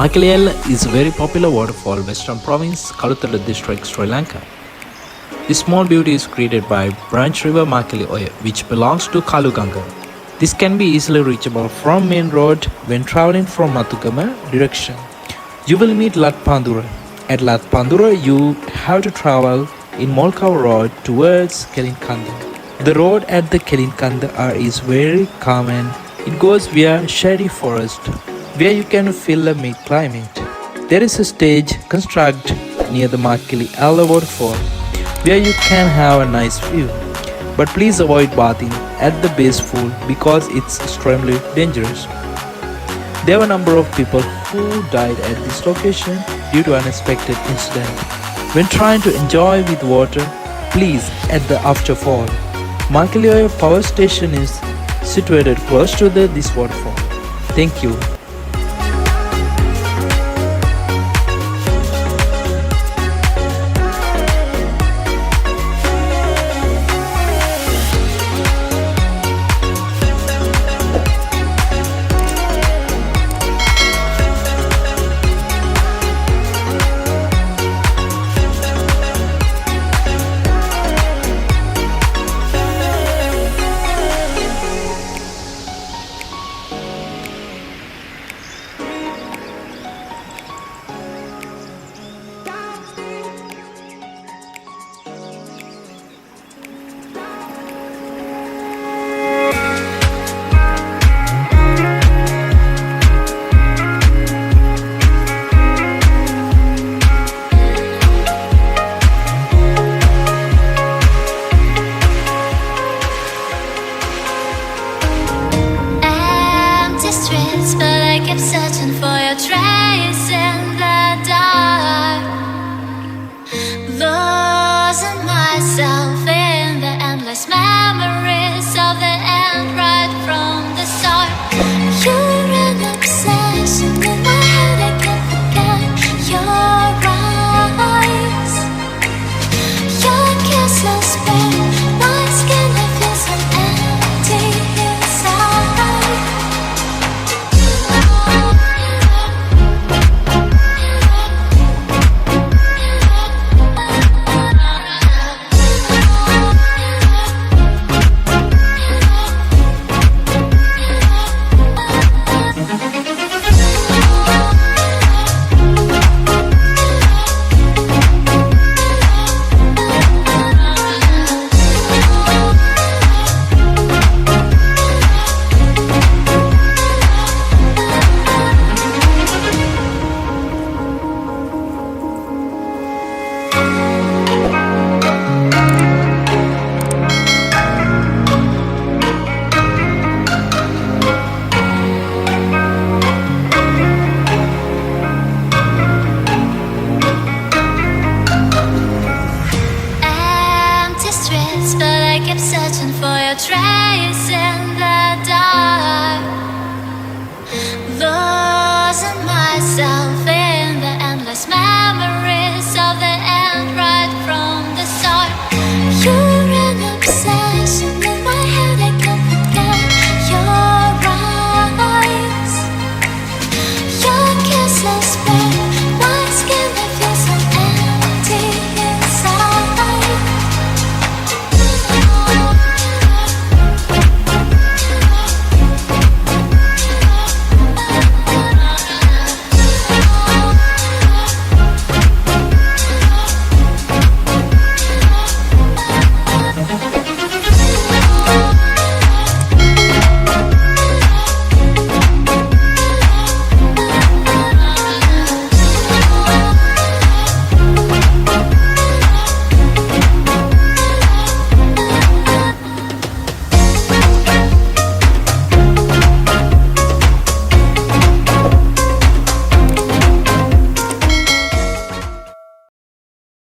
Makeli Ella is a very popular waterfall in Western Province, Kaluthara district, Sri Lanka. This small beauty is created by branch river Makeli Oya, which belongs to Kalu Ganga. This can be easily reachable from main road when traveling from Mathugama direction. You will meet Lathpandura. At Lathpandura, you have to travel in Malkawa road towards Kelin kanda. The road at the Kelin kanda is very calm and it goes via shady forest where you can feel the mid climate. There is a stage constructed near the Makeli Ella Waterfall where you can have a nice view. But please avoid bathing at the base pool because it's extremely dangerous. There were a number of people who died at this location due to unexpected incident. When trying to enjoy with water, please at the afterfall. Makeli Oya power station is situated close to this waterfall. Thank you. But I kept searching for your trace in the dark, losing myself in the endless memories of the end right from the start. You're an obsession in my head, I can't forget your eyes. Your kiss so spare my skin, I feel so empty inside. But I kept searching for your trace in